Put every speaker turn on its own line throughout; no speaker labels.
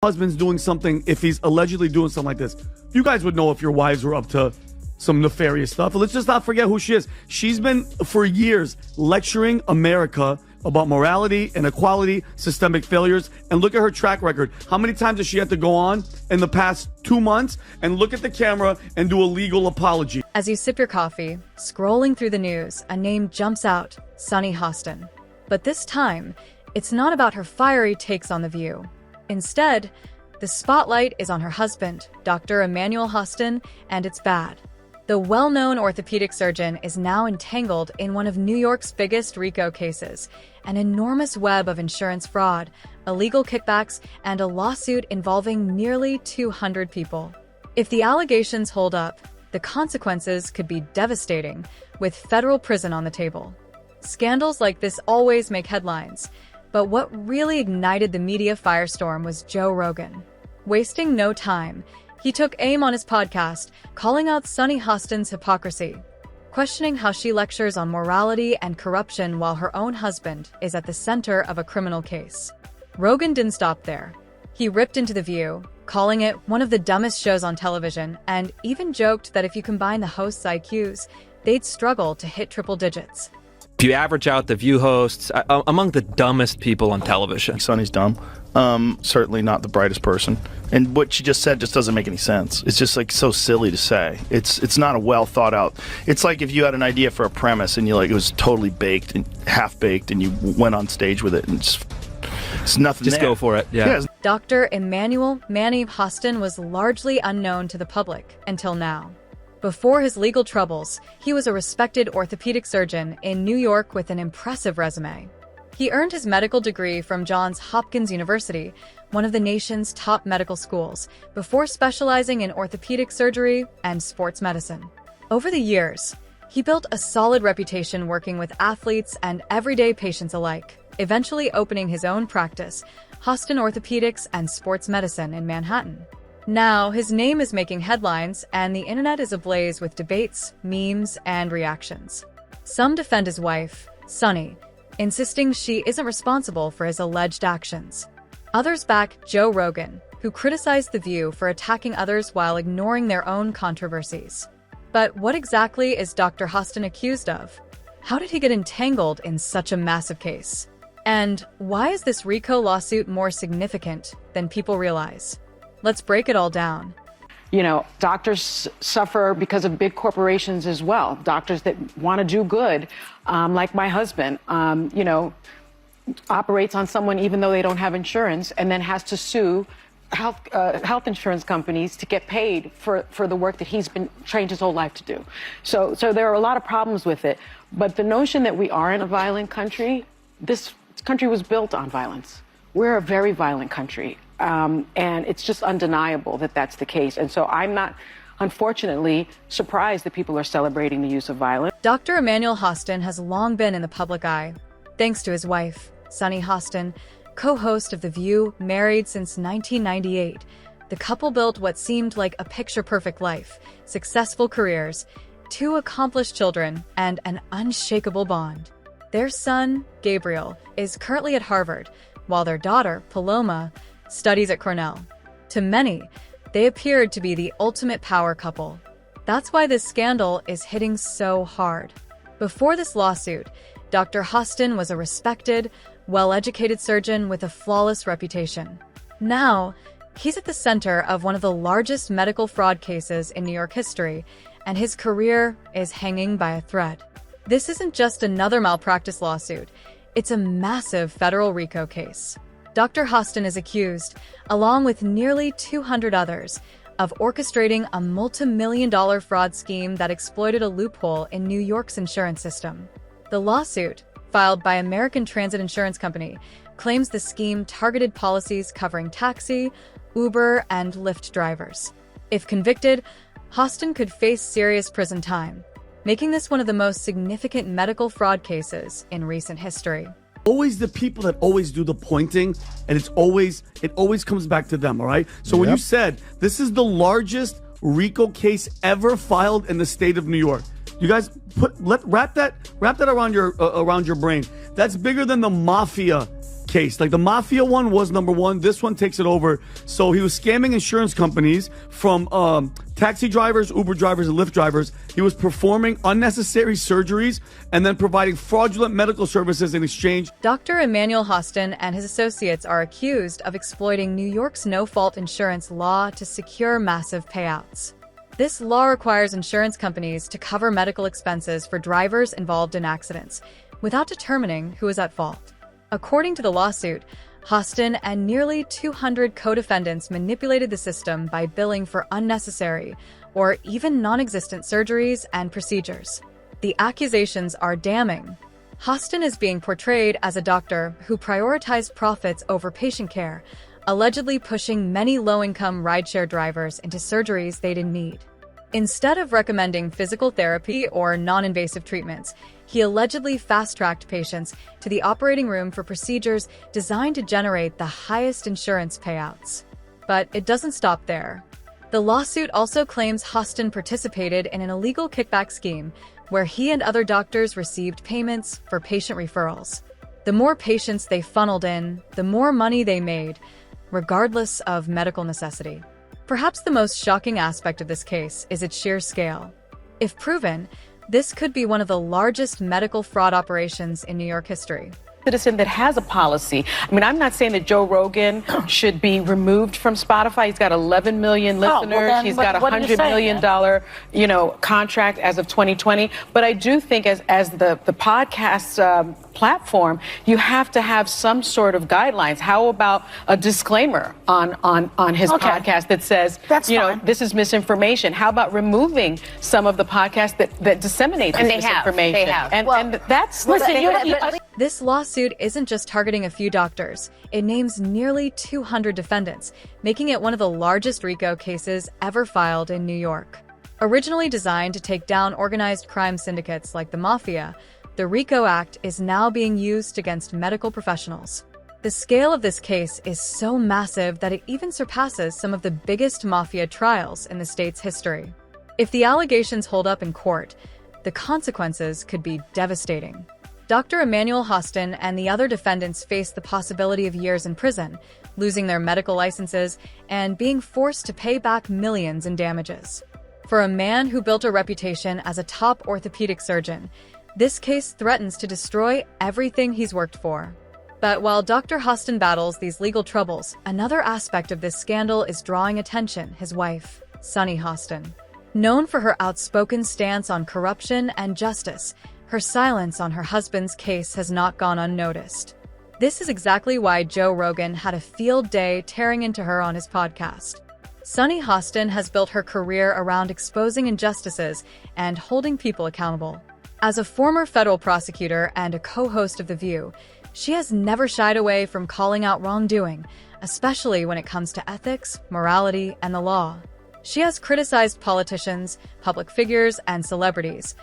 husband's doing something, if he's allegedly doing something like this, you guys would know if your wives were up to some nefarious stuff. But let's just not forget who she is. She's been, for years, lecturing America about morality, inequality, systemic failures. And look at her track record. How many times has she had to go on in the past 2 months and look at the camera and do a legal apology?
As you sip your coffee, scrolling through the news, a name jumps out, Sunny Hostin. But this time, it's not about her fiery takes on The View. Instead, the spotlight is on her husband, Dr. Emmanuel Hostin, and it's bad. The well-known orthopedic surgeon is now entangled in one of New York's biggest RICO cases, an enormous web of insurance fraud, illegal kickbacks, and a lawsuit involving nearly 200 people. If the allegations hold up, the consequences could be devastating, with federal prison on the table. Scandals like this always make headlines, but what really ignited the media firestorm was Joe Rogan. Wasting no time, he took aim on his podcast, calling out Sunny Hostin's hypocrisy, questioning how she lectures on morality and corruption while her own husband is at the center of a criminal case. Rogan didn't stop there. He ripped into The View, calling it one of the dumbest shows on television, and even joked that if you combine the hosts' IQs, they'd struggle to hit triple digits.
If you average out The View hosts, among the dumbest people on television.
Sunny's dumb. Certainly not the brightest person. And what she just said just doesn't make any sense. It's just like so silly to say. It's not a well thought out. It's like if you had an idea for a premise and it was totally baked and half baked and you went on stage with it and it's nothing
Just
there.
go for it. Yeah.
Dr. Emmanuel Manny Hostin was largely unknown to the public until now. Before his legal troubles, he was a respected orthopedic surgeon in New York with an impressive resume. He earned his medical degree from Johns Hopkins University, one of the nation's top medical schools, before specializing in orthopedic surgery and sports medicine. Over the years, he built a solid reputation working with athletes and everyday patients alike, eventually opening his own practice, Hostin Orthopedics and Sports Medicine in Manhattan. Now, his name is making headlines, and the internet is ablaze with debates, memes, and reactions. Some defend his wife, Sunny, insisting she isn't responsible for his alleged actions. Others back Joe Rogan, who criticized The View for attacking others while ignoring their own controversies. But what exactly is Dr. Hostin accused of? How did he get entangled in such a massive case? And why is this RICO lawsuit more significant than people realize? Let's break it all down.
You know, doctors suffer because of big corporations as well. Doctors that want to do good, like my husband, operates on someone even though they don't have insurance and then has to sue health insurance companies to get paid for the work that he's been trained his whole life to do. So there are a lot of problems with it. But the notion that we aren't a violent country, this country was built on violence. We're a very violent country. And it's just undeniable that that's the case. And so I'm not, unfortunately, surprised that people are celebrating the use of violence.
Dr. Emmanuel Hostin has long been in the public eye, thanks to his wife, Sunny Hostin, co-host of The View, married since 1998. The couple built what seemed like a picture-perfect life, successful careers, 2 accomplished children, and an unshakable bond. Their son, Gabriel, is currently at Harvard, while their daughter, Paloma, studies at Cornell. To many, they appeared to be the ultimate power couple. That's why this scandal is hitting so hard. Before this lawsuit, Dr. Hostin was a respected, well-educated surgeon with a flawless reputation. Now, he's at the center of one of the largest medical fraud cases in New York history, and his career is hanging by a thread. This isn't just another malpractice lawsuit. It's a massive federal RICO case. Dr. Hostin is accused, along with nearly 200 others, of orchestrating a multi-million-dollar fraud scheme that exploited a loophole in New York's insurance system. The lawsuit, filed by American Transit Insurance Company, claims the scheme targeted policies covering taxi, Uber, and Lyft drivers. If convicted, Hostin could face serious prison time, making this one of the most significant medical fraud cases in recent history.
Always the people that always do the pointing, and it always comes back to them, all right? So when you said this is the largest RICO case ever filed in the state of New York, you guys wrap that around your brain. That's bigger than the mafia case. Like the mafia one was number one. This one takes it over. So he was scamming insurance companies from taxi drivers, Uber drivers, and Lyft drivers. He was performing unnecessary surgeries and then providing fraudulent medical services in exchange.
Dr. Emmanuel Hostin and his associates are accused of exploiting New York's no-fault insurance law to secure massive payouts. This law requires insurance companies to cover medical expenses for drivers involved in accidents without determining who is at fault. According to the lawsuit, Hostin and nearly 200 co-defendants manipulated the system by billing for unnecessary or even non-existent surgeries and procedures. The accusations are damning. Hostin is being portrayed as a doctor who prioritized profits over patient care, allegedly pushing many low-income rideshare drivers into surgeries they didn't need. Instead of recommending physical therapy or non-invasive treatments, he allegedly fast-tracked patients to the operating room for procedures designed to generate the highest insurance payouts. But it doesn't stop there. The lawsuit also claims Hostin participated in an illegal kickback scheme where he and other doctors received payments for patient referrals. The more patients they funneled in, the more money they made, regardless of medical necessity. Perhaps the most shocking aspect of this case is its sheer scale. If proven, this could be one of the largest medical fraud operations in New York history.
Citizen that has a policy. I mean, I'm not saying that Joe Rogan should be removed from Spotify. He's got 11 million listeners. He's got $100 million, contract as of 2020. But I do think as the podcast platform, you have to have some sort of guidelines. How about a disclaimer on his podcast that says, this is misinformation? How about removing some of the podcasts that disseminate this misinformation?
They have.
And that's
This lawsuit isn't just targeting a few doctors. It names nearly 200 defendants, making it one of the largest RICO cases ever filed in New York. Originally designed to take down organized crime syndicates like the Mafia, the RICO Act is now being used against medical professionals. The scale of this case is so massive that it even surpasses some of the biggest Mafia trials in the state's history. If the allegations hold up in court, the consequences could be devastating. Dr. Emmanuel Hostin and the other defendants face the possibility of years in prison, losing their medical licenses, and being forced to pay back millions in damages. For a man who built a reputation as a top orthopedic surgeon, this case threatens to destroy everything he's worked for. But while Dr. Hostin battles these legal troubles, another aspect of this scandal is drawing attention: his wife, Sunny Hostin. Known for her outspoken stance on corruption and justice, her silence on her husband's case has not gone unnoticed. This is exactly why Joe Rogan had a field day tearing into her on his podcast. Sunny Hostin has built her career around exposing injustices and holding people accountable. As a former federal prosecutor and a co-host of The View, she has never shied away from calling out wrongdoing, especially when it comes to ethics, morality, and the law. She has criticized politicians, public figures, and celebrities,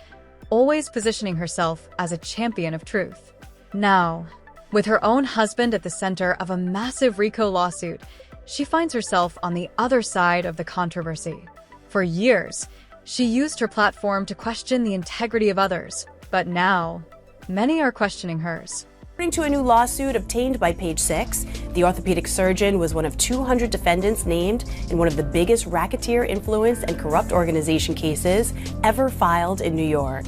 always positioning herself as a champion of truth. Now, with her own husband at the center of a massive RICO lawsuit, she finds herself on the other side of the controversy. For years, she used her platform to question the integrity of others, but now, many are questioning hers.
According to a new lawsuit obtained by Page Six, the orthopedic surgeon was one of 200 defendants named in one of the biggest racketeer influence and corrupt organization cases ever filed in New York.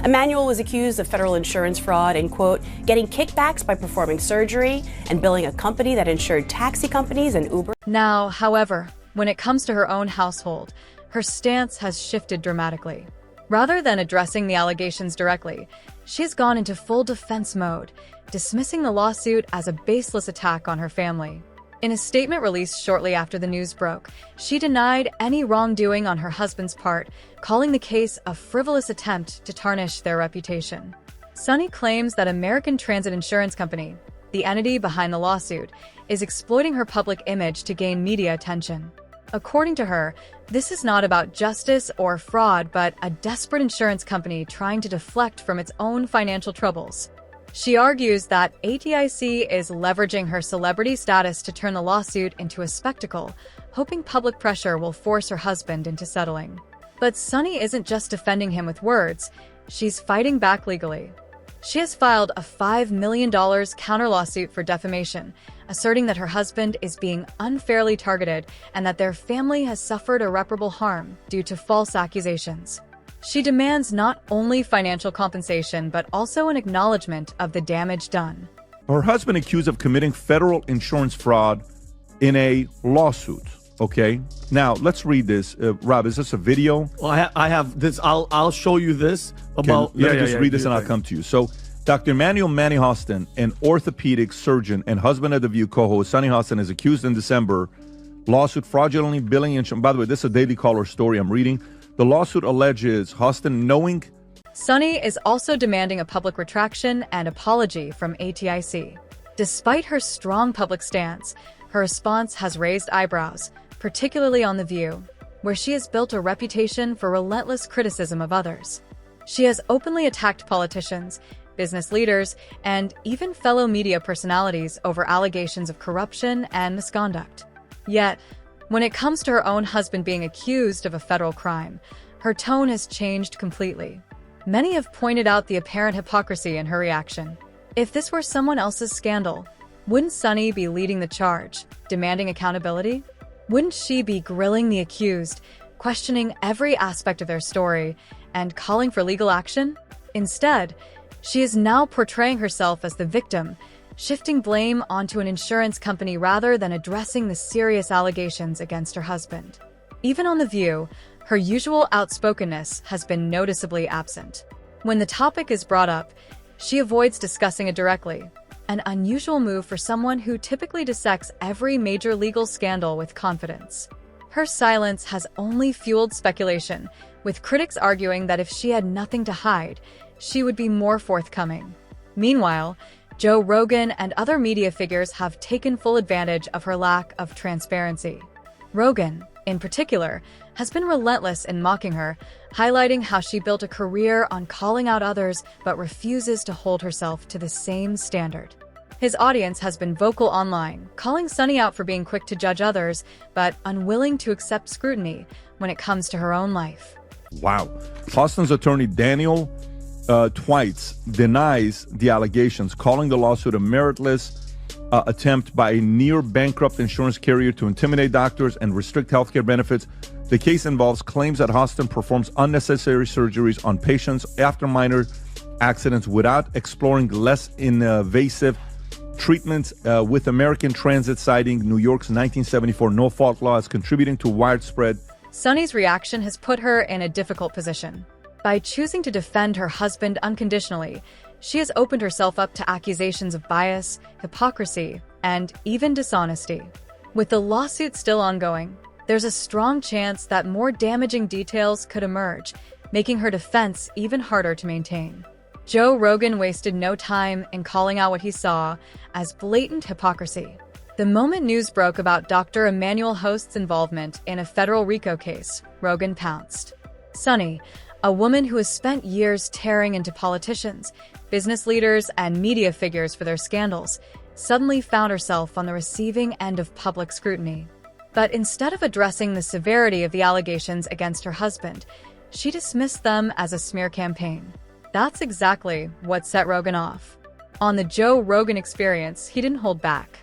Emmanuel was accused of federal insurance fraud and, quote, getting kickbacks by performing surgery and billing a company that insured taxi companies and Uber.
Now, however, when it comes to her own household, her stance has shifted dramatically. Rather than addressing the allegations directly, she's gone into full defense mode, dismissing the lawsuit as a baseless attack on her family. In a statement released shortly after the news broke, she denied any wrongdoing on her husband's part, calling the case a frivolous attempt to tarnish their reputation. Sunny claims that American Transit Insurance Company, the entity behind the lawsuit, is exploiting her public image to gain media attention. According to her, this is not about justice or fraud, but a desperate insurance company trying to deflect from its own financial troubles. She argues that ATIC is leveraging her celebrity status to turn the lawsuit into a spectacle, hoping public pressure will force her husband into settling. But Sunny isn't just defending him with words, she's fighting back legally. She has filed a $5 million counter lawsuit for defamation, asserting that her husband is being unfairly targeted and that their family has suffered irreparable harm due to false accusations. She demands not only financial compensation, but also an acknowledgement of the damage done.
Her husband accused of committing federal insurance fraud in a lawsuit. Okay, now let's read this. Rob, is this a video?
Well, I have this. I'll show you this about.
Let me just read this and I'll come to you. So, Dr. Emmanuel Manny Hostin, an orthopedic surgeon and husband of The View co-host Sunny Hostin, is accused in December lawsuit fraudulently billing insurance. By the way, this is a Daily Caller story I'm reading. The lawsuit alleges Hostin knowing.
Sunny is also demanding a public retraction and apology from ATIC. Despite her strong public stance, her response has raised eyebrows, particularly on The View, where she has built a reputation for relentless criticism of others. She has openly attacked politicians, business leaders, and even fellow media personalities over allegations of corruption and misconduct. Yet, when it comes to her own husband being accused of a federal crime, her tone has changed completely. Many have pointed out the apparent hypocrisy in her reaction. If this were someone else's scandal, wouldn't Sunny be leading the charge, demanding accountability? Wouldn't she be grilling the accused, questioning every aspect of their story, and calling for legal action? Instead, she is now portraying herself as the victim, shifting blame onto an insurance company rather than addressing the serious allegations against her husband. Even on The View, her usual outspokenness has been noticeably absent. When the topic is brought up, she avoids discussing it directly, an unusual move for someone who typically dissects every major legal scandal with confidence. Her silence has only fueled speculation, with critics arguing that if she had nothing to hide, she would be more forthcoming. Meanwhile, Joe Rogan and other media figures have taken full advantage of her lack of transparency. Rogan, in particular, has been relentless in mocking her, highlighting how she built a career on calling out others but refuses to hold herself to the same standard. His audience has been vocal online, calling Sunny out for being quick to judge others, but unwilling to accept scrutiny when it comes to her own life.
Wow. Hostin's attorney Daniel Twites denies the allegations, calling the lawsuit a meritless attempt by a near-bankrupt insurance carrier to intimidate doctors and restrict healthcare benefits. The case involves claims that Hostin performs unnecessary surgeries on patients after minor accidents without exploring less invasive treatments, with American Transit citing New York's 1974 no-fault law as contributing to widespread.
Sunny's reaction has put her in a difficult position. By choosing to defend her husband unconditionally, she has opened herself up to accusations of bias, hypocrisy, and even dishonesty. With the lawsuit still ongoing, there's a strong chance that more damaging details could emerge, making her defense even harder to maintain. Joe Rogan wasted no time in calling out what he saw as blatant hypocrisy. The moment news broke about Dr. Emmanuel Host's involvement in a federal RICO case, Rogan pounced. Sunny, a woman who has spent years tearing into politicians, business leaders, and media figures for their scandals, suddenly found herself on the receiving end of public scrutiny. But instead of addressing the severity of the allegations against her husband, she dismissed them as a smear campaign. That's exactly what set Rogan off. On the Joe Rogan Experience, he didn't hold back.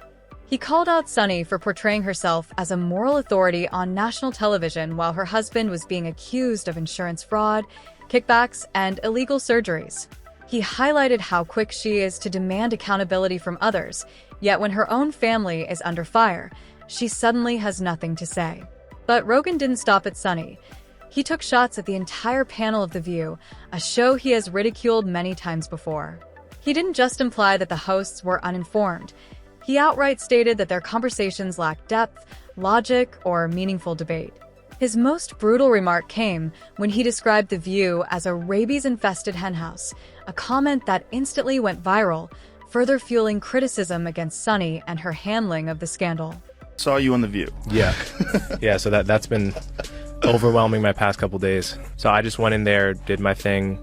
He called out Sunny for portraying herself as a moral authority on national television while her husband was being accused of insurance fraud, kickbacks, and illegal surgeries. He highlighted how quick she is to demand accountability from others, yet when her own family is under fire, she suddenly has nothing to say. But Rogan didn't stop at Sunny. He took shots at the entire panel of The View, a show he has ridiculed many times before. He didn't just imply that the hosts were uninformed. He outright stated that their conversations lacked depth, logic, or meaningful debate. His most brutal remark came when he described The View as a rabies-infested henhouse, a comment that instantly went viral, further fueling criticism against Sunny and her handling of the scandal.
Saw you on The View.
Yeah. Yeah, so that's been overwhelming my past couple days. So I just went in there, did my thing.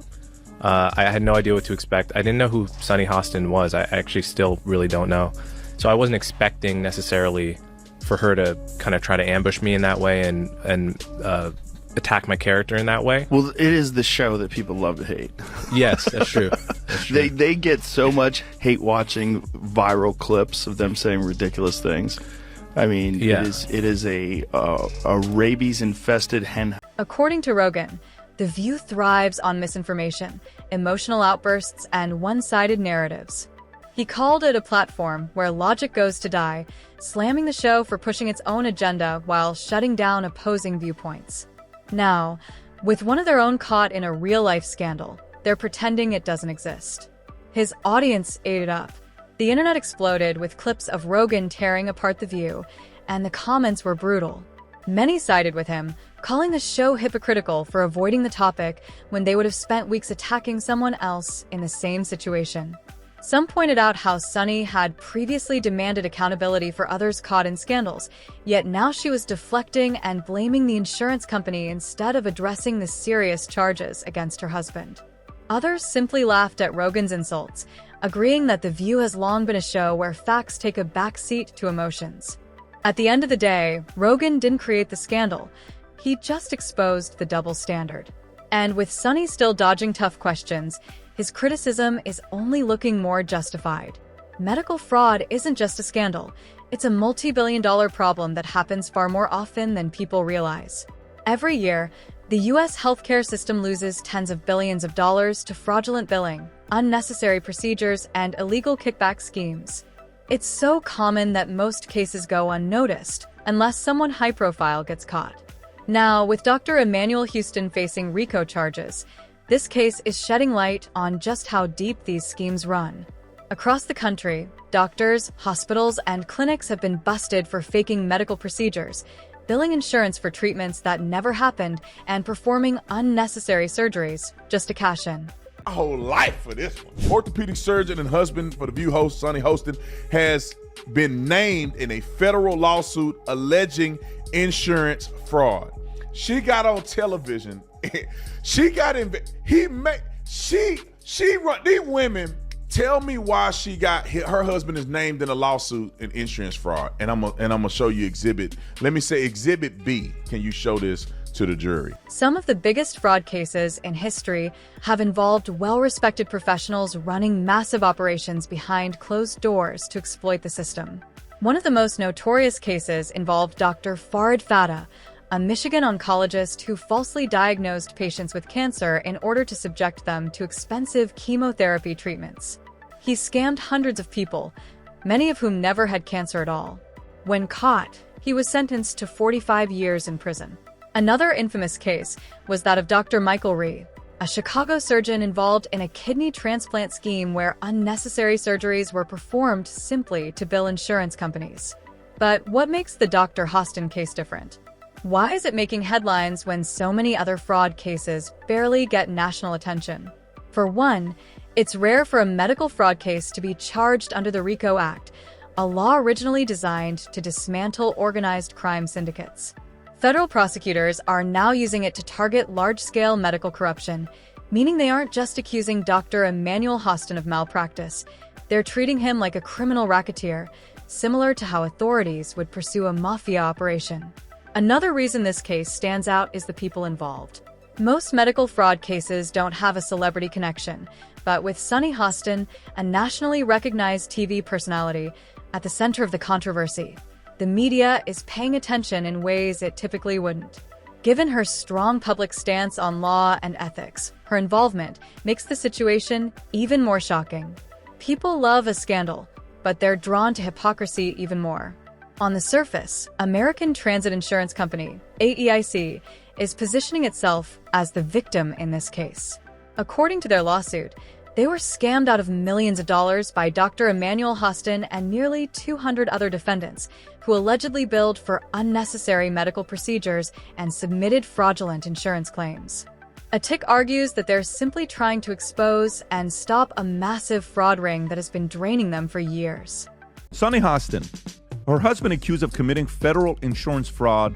I had no idea what to expect. I didn't know who Sunny Hostin was. I actually still really don't know. So I wasn't expecting necessarily for her to kind of try to ambush me in that way and attack my character in that way.
Well, it is the show that people love to hate.
Yes, that's true. That's true.
They get so much hate watching viral clips of them saying ridiculous things. I mean,
Yeah.
it is a rabies-infested hen.
According to Rogan, The View thrives on misinformation, emotional outbursts, and one-sided narratives. He called it a platform where logic goes to die, slamming the show for pushing its own agenda while shutting down opposing viewpoints. Now, with one of their own caught in a real-life scandal, they're pretending it doesn't exist. His audience ate it up. The internet exploded with clips of Rogan tearing apart The View, and the comments were brutal. Many sided with him, calling the show hypocritical for avoiding the topic when they would have spent weeks attacking someone else in the same situation. Some pointed out how Sunny had previously demanded accountability for others caught in scandals, yet now she was deflecting and blaming the insurance company instead of addressing the serious charges against her husband. Others simply laughed at Rogan's insults, agreeing that The View has long been a show where facts take a backseat to emotions. At the end of the day, Rogan didn't create the scandal. He just exposed the double standard. And with Sunny still dodging tough questions, his criticism is only looking more justified. Medical fraud isn't just a scandal. It's a multi-billion-dollar problem that happens far more often than people realize. Every year, the U.S. healthcare system loses tens of billions of dollars to fraudulent billing, unnecessary procedures, and illegal kickback schemes. It's so common that most cases go unnoticed, unless someone high-profile gets caught. Now, with Dr. Emmanuel Houston facing RICO charges, this case is shedding light on just how deep these schemes run. Across the country, doctors, hospitals, and clinics have been busted for faking medical procedures, billing insurance for treatments that never happened, and performing unnecessary surgeries just to cash in.
A whole life for this one. Orthopedic surgeon and husband for The View host Sunny Hostin has been named in a federal lawsuit alleging insurance fraud. She got on television. She got in. She run these women. Tell me why she got her husband is named in a lawsuit in insurance fraud, and I'm gonna show you exhibit. Let me say exhibit B. Can you show this to the jury?
Some of the biggest fraud cases in history have involved well-respected professionals running massive operations behind closed doors to exploit the system. One of the most notorious cases involved Dr. Farid Fata, a Michigan oncologist who falsely diagnosed patients with cancer in order to subject them to expensive chemotherapy treatments. He scammed hundreds of people, many of whom never had cancer at all. When caught, he was sentenced to 45 years in prison. Another infamous case was that of Dr. Michael Rhee, a Chicago surgeon involved in a kidney transplant scheme where unnecessary surgeries were performed simply to bill insurance companies. But what makes the Dr. Hostin case different? Why is it making headlines when so many other fraud cases barely get national attention? For one, it's rare for a medical fraud case to be charged under the RICO Act, a law originally designed to dismantle organized crime syndicates. Federal prosecutors are now using it to target large-scale medical corruption, meaning they aren't just accusing Dr. Emmanuel Hostin of malpractice. They're treating him like a criminal racketeer, similar to how authorities would pursue a mafia operation. Another reason this case stands out is the people involved. Most medical fraud cases don't have a celebrity connection, but with Sunny Hostin, a nationally recognized TV personality, at the center of the controversy, the media is paying attention in ways it typically wouldn't. Given her strong public stance on law and ethics, her involvement makes the situation even more shocking. People love a scandal, but they're drawn to hypocrisy even more. On the surface, American Transit Insurance Company, AEIC, is positioning itself as the victim in this case. According to their lawsuit, they were scammed out of millions of dollars by Dr. Emmanuel Hostin and nearly 200 other defendants, who allegedly billed for unnecessary medical procedures and submitted fraudulent insurance claims. ATIC argues that they're simply trying to expose and stop a massive fraud ring that has been draining them for years.
Sunny Hostin, her husband accused of committing federal insurance fraud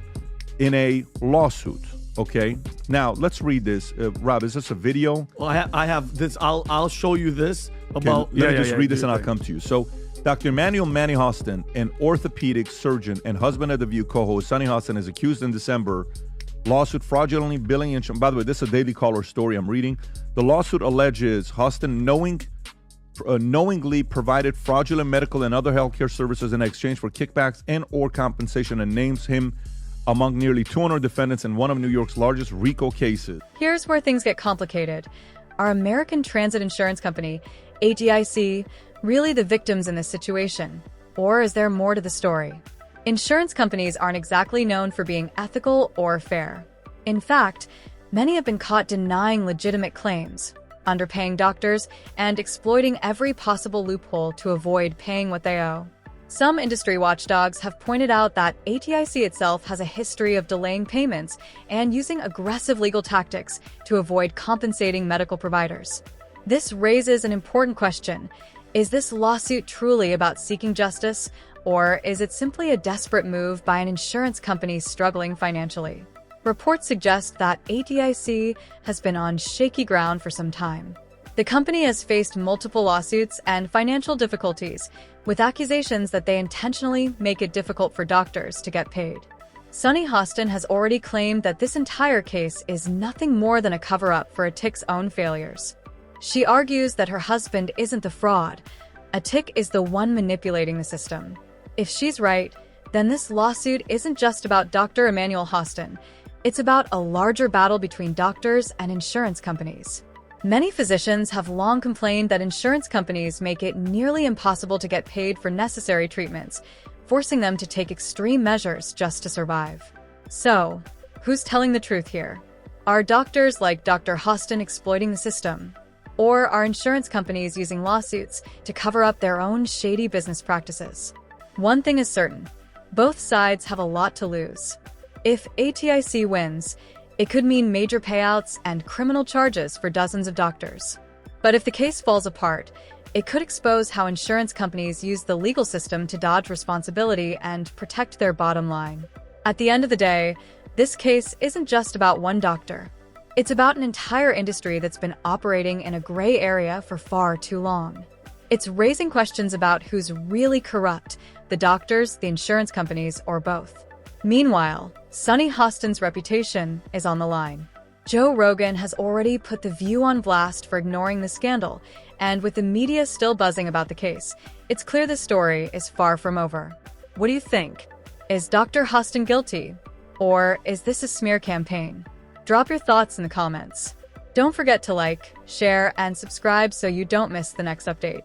in a lawsuit. Okay, now let's read this. Rob, is this a video?
Well, I have this. I'll show you this about.
Let me just read this and I'll come to you. So, Dr. Emmanuel Manny Hostin, an orthopedic surgeon and husband of The View co-host Sunny Hostin, is accused in December lawsuit fraudulently billing insurance. By the way, this is a Daily Caller story I'm reading. The lawsuit alleges Hostin knowingly provided fraudulent medical and other healthcare services in exchange for kickbacks and or compensation, and names him among nearly 200 defendants in one of New York's largest RICO cases.
Here's where things get complicated. Are American Transit Insurance Company, ATIC, really the victims in this situation? Or is there more to the story? Insurance companies aren't exactly known for being ethical or fair. In fact, many have been caught denying legitimate claims, underpaying doctors, and exploiting every possible loophole to avoid paying what they owe. Some industry watchdogs have pointed out that ATIC itself has a history of delaying payments and using aggressive legal tactics to avoid compensating medical providers. This raises an important question. Is this lawsuit truly about seeking justice, or is it simply a desperate move by an insurance company struggling financially? Reports suggest that ATIC has been on shaky ground for some time. The company has faced multiple lawsuits and financial difficulties, with accusations that they intentionally make it difficult for doctors to get paid. Sunny Hostin has already claimed that this entire case is nothing more than a cover-up for ATIC's own failures. She argues that her husband isn't the fraud. ATIC is the one manipulating the system. If she's right, then this lawsuit isn't just about Dr. Emmanuel Hostin. It's about a larger battle between doctors and insurance companies. Many physicians have long complained that insurance companies make it nearly impossible to get paid for necessary treatments, forcing them to take extreme measures just to survive. So, who's telling the truth here? Are doctors like Dr. Hostin exploiting the system? Or are insurance companies using lawsuits to cover up their own shady business practices? One thing is certain, both sides have a lot to lose. If ATIC wins, it could mean major payouts and criminal charges for dozens of doctors. But if the case falls apart, it could expose how insurance companies use the legal system to dodge responsibility and protect their bottom line. At the end of the day, this case isn't just about one doctor. It's about an entire industry that's been operating in a gray area for far too long. It's raising questions about who's really corrupt, the doctors, the insurance companies, or both. Meanwhile, Sunny Hostin's reputation is on the line. Joe Rogan has already put The View on blast for ignoring the scandal, and with the media still buzzing about the case, it's clear the story is far from over. What do you think? Is Dr. Hostin guilty? Or is this a smear campaign? Drop your thoughts in the comments. Don't forget to like, share, and subscribe so you don't miss the next update.